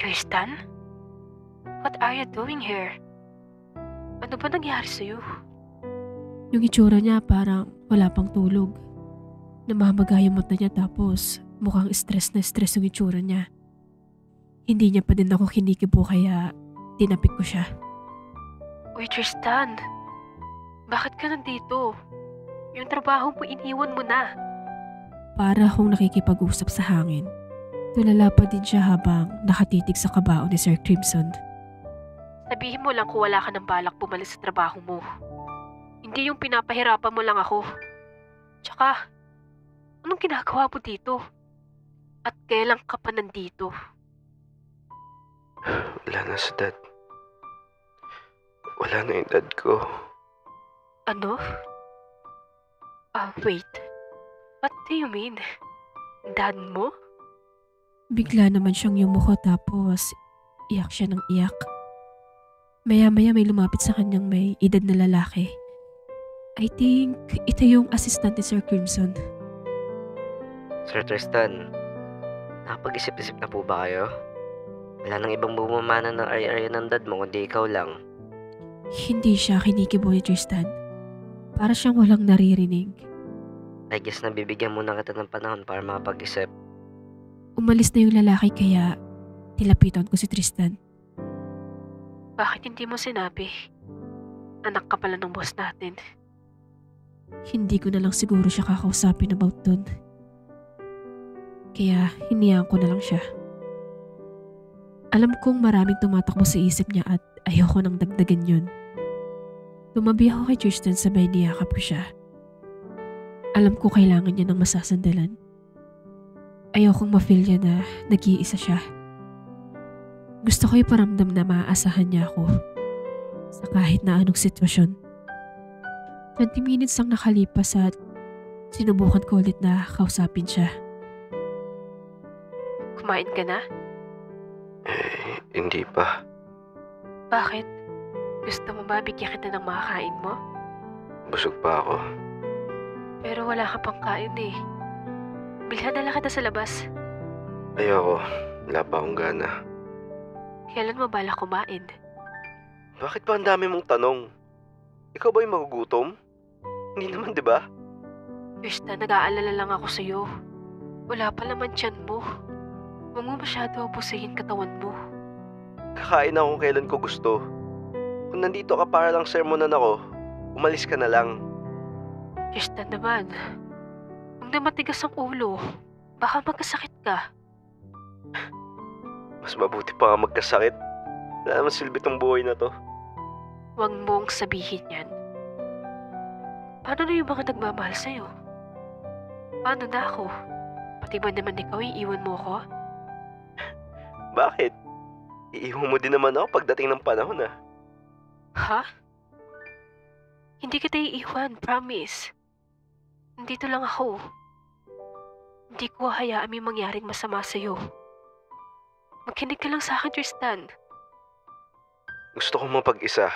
Tristan? What are you doing here? Ano ba nangyari sa'yo? Yung itsura niya parang wala pang tulog. Namamaga yung mata niya tapos mukhang stress na stress yung itsura niya. Hindi niya pa din ako kinikibo kaya tinapik ko siya. Uy, Tristan. Bakit ka nandito? Yung trabaho mo iniwan mo na. Para akong nakikipag-usap sa hangin. Tulala pa din siya habang nakatitig sa kabao ni Sir Crimson. Sabihin mo lang kung wala ka ng balak bumalik sa trabaho mo. Hindi yung pinapahirapan mo lang ako. Tsaka, anong ginagawa mo dito? At kailan ka pa nandito? Wala na sa dad. Wala na yung dad ko. Ano? Wait. What do you mean? Dad mo? Bigla naman siyang yumuko tapos iyak siya ng iyak. Maya-maya may lumapit sa kanyang may edad na lalaki. I think ito yung assistant ni Sir Crimson. Sir Tristan, nakapag-isip-isip na po ba kayo? Wala nang ibang bumamana ng ari-ari ng dad mo kundi ikaw lang. Hindi siya kinikibo ni Tristan. Para siyang walang naririnig. I guess nabibigyan muna kita ng panahon para makapag-isip. Umalis na yung lalaki kaya tilapitan ko si Tristan. Bakit hindi mo sinabi? Anak ka pala ng boss natin. Hindi ko na lang siguro siya kakausapin about dun. Kaya hiniyaan ko na lang siya. Alam kong maraming tumatakbo sa isip niya at ayoko nang dagdagan yun. Tumabi ako kay Tristan sabay niyakap ko siya. Alam ko kailangan niya ng masasandalan. Ayokong ma-feel niya na nag-iisa siya. Gusto ko iparamdam na maaasahan niya ako sa kahit na anong sitwasyon. 20 minutes ang nakalipas at sinubukan ko ulit na kausapin siya. Kumain ka na? Hindi pa. Bakit? Gusto mo ba bigyan kita ng makakain mo? Busog pa ako. Pero wala ka pang kain eh. Bilhan na lang kita sa labas. Ayoko. Wala pa akong gana. Kailan mo balak kumain? Bakit ba ang dami mong tanong? Ikaw ba yung magugutom? Hindi naman, di ba? Tristan, nag-aalala lang ako sa'yo. Wala pa naman tiyan mo. Huwag mo masyado abusahin katawan mo. Kakain ako kailan ko gusto. Kung nandito ka para lang sermonan ako, umalis ka na lang. Tristan naman, huwag na matigas ang ulo. Baka magkasakit ka. Mas mabuti pa nga magkasakit. Wala naman silbi tong buhay na to. Huwag mong sabihin yan. Paano na yung mga nagmamahal sa'yo? Paano na ako? Pati ba naman ikaw iiwan mo ko? Bakit? Iiwan mo din naman ako pagdating ng panahon ah. Ha? Hindi kita iiwan, promise. Nandito lang ako. Hindi ko hayaan may mangyaring masama sa'yo. Makinig ka lang sa akin, Tristan. Gusto kong mapag-isa.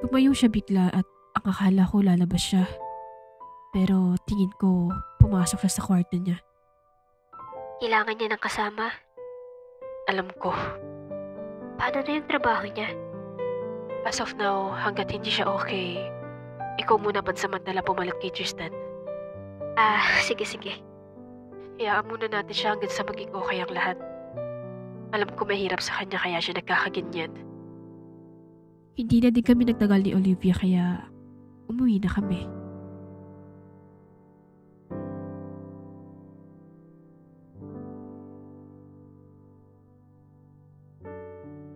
Tumayo siya bigla at ang akala ko lalabas siya. Pero tingin ko pumasok siya sa kwarto niya. Kailangan niya ng kasama. Alam ko. Paano na yung trabaho niya? As of now, hanggat hindi siya okay, ikaw muna pansamantala pumalit kay Tristan. Sige. Hayaan muna natin siya hanggang sa maging okay ang lahat. Alam ko mahirap sa kanya kaya siya nagkakaganyan. Hindi na din kami nagtagal ni Olivia kaya umuwi na kami.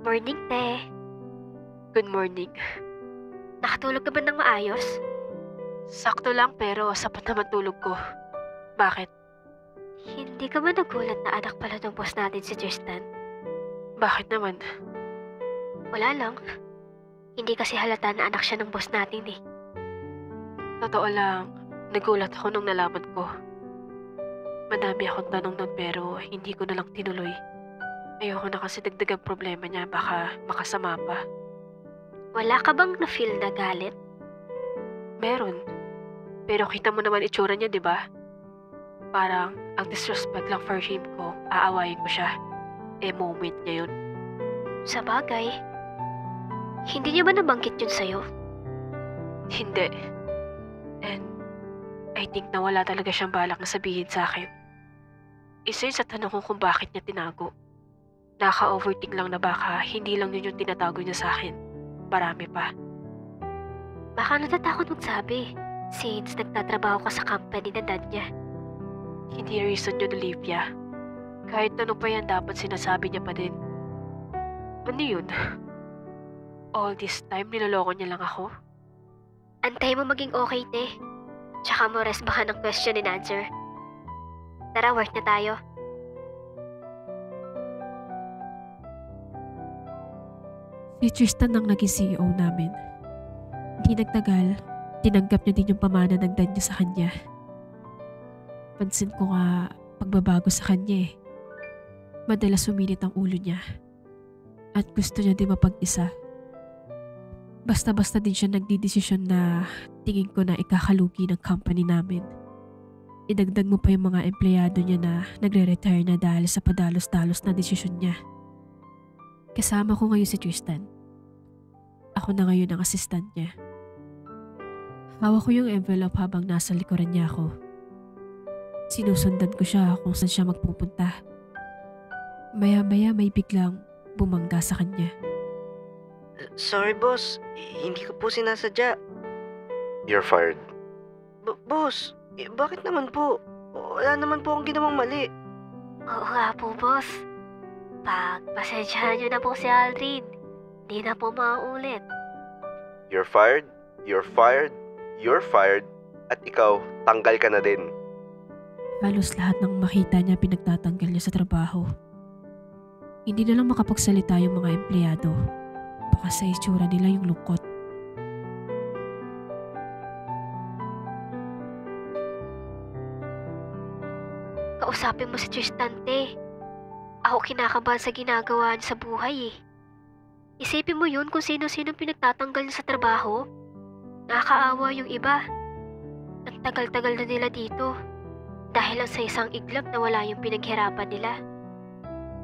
Morning, te. Good morning. Nakatulog ka ba ng maayos? Sakto lang pero sapat naman tulog ko. Bakit? Hindi ka ba nagulat na anak pala ng boss natin si Tristan? Bakit naman? Wala lang. Hindi kasi halata na anak siya ng boss natin eh. Totoo lang, nagulat ako nung nalaman ko. Madami akong tanong nun pero hindi ko na lang tinuloy. Ayoko na kasi dagdagang problema niya, baka makasama pa. Wala ka bang na-feel na galit? Meron. Pero kita mo naman itsura niya, di ba? Parang ang disrespect lang for him ko, aawayin ko siya. moment niya yun. Sa bagay, hindi niya ba nabanggit yun sa'yo? Hindi. And I think na wala talaga siyang balak na sabihin sa akin. Isa yun sa tanong ko kung bakit niya tinago. Naka-overthink lang na baka hindi lang yun yung tinatago niya sa akin. Marami pa. Baka natatakot magsabi since nagtatrabaho ka sa company na dad niya. Hindi reason yun, Olivia. Kahit ano pa yan dapat sinasabi niya pa din. Ano yun? All this time niloloko niya lang ako? Antay mo maging okay, te. Tsaka mo rest baka ng question and answer. Tara, work na tayo. Si Tristan ang naging CEO namin. Hindi nagtagal, tinanggap niya din yung pamana ng dad niya sa kanya. Pansin ko nga pagbabago sa kanya eh. Madalas suminit ang ulo niya. At gusto niya din mapag-isa. Basta-basta din siya nagdidesisyon na tingin ko na ikakalugi ng company namin. Idagdag mo pa yung mga empleyado niya na nagre-retire na dahil sa padalos-dalos na desisyon niya. Kasama ko ngayon si Tristan. Ako na ngayon ang assistant niya. Hawak ko yung envelope habang nasa likuran niya ako. Sinusundan ko siya kung saan siya magpupunta. Maya-maya may biglang bumangga sa kanya. Sorry, boss. Hindi ko po sinasadya. You're fired. Boss, bakit naman po? Wala naman po akong ginawang mali. Oo nga po, boss. Pagpasensyahan niyo na po si Aldrin. Hindi na po mauulit. You're fired, you're fired, you're fired, at ikaw, tanggal ka na din. Halos lahat ng makita niya pinagtatanggal niya sa trabaho. Hindi na lang makapagsalita yung mga empleyado. Baka sa itsura nila yung lungkot. Kausapin mo si Tristan, te. Ako kinakabahan sa ginagawa niya sa buhay eh. Isipin mo yun kung sino-sino pinagtatanggal niya sa trabaho. Nakakaawa yung iba. Ang tagal-tagal na nila dito. Dahil lang sa isang iglap na wala yung pinaghirapan nila.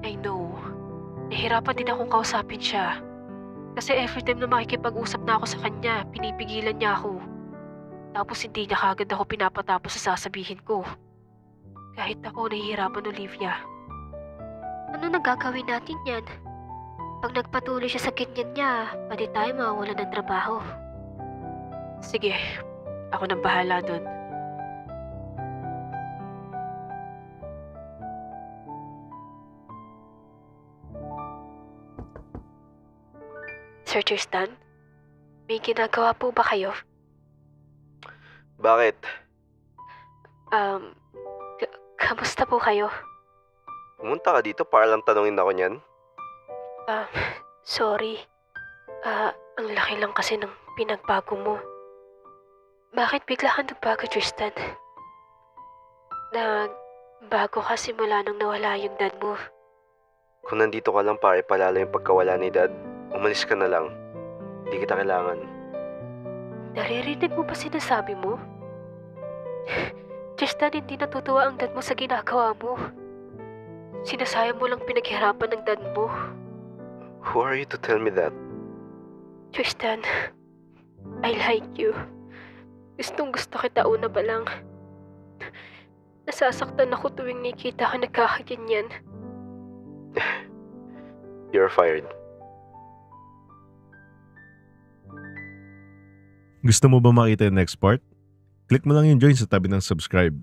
I know. Nahirapan din akong kausapin siya. Kasi every time na makikipag-usap na ako sa kanya, pinipigilan niya ako. Tapos hindi niya kagad ako pinapatapos sa sasabihin ko. Kahit ako nahihirapan, Olivia. Ano nagagawin natin yan? Pag nagpatuloy siya sa ganyan niya, pwede tayo mawawalan ng trabaho. Sige, ako nang bahala dun. Sir Tristan, may ginagawa po ba kayo? Bakit? Kamusta po kayo? Pumunta ka dito para lang tanungin ako niyan? Sorry. Ang laki lang kasi ng pinagbago mo. Bakit bigla kang nagbago, Tristan? Nagbago ka simula nung nawala yung dad mo. Kung nandito ka lang para ipalala yung pagkawala ni Dad, umalis ka na lang. Hindi kita kailangan. Naririnig mo ba sinasabi mo? Tristan, hindi natutuwa ang dad mo sa ginagawa mo. Sinasayang mo lang pinaghirapan ng dad mo. Who are you to tell me that? Tristan, I like you. Gustong gusto kita una pa lang. Nasasaktan ako tuwing nakita ka nagkakaganyan. You're fired. Gusto mo ba makita yung next part? Click mo lang yung join sa tabi ng subscribe.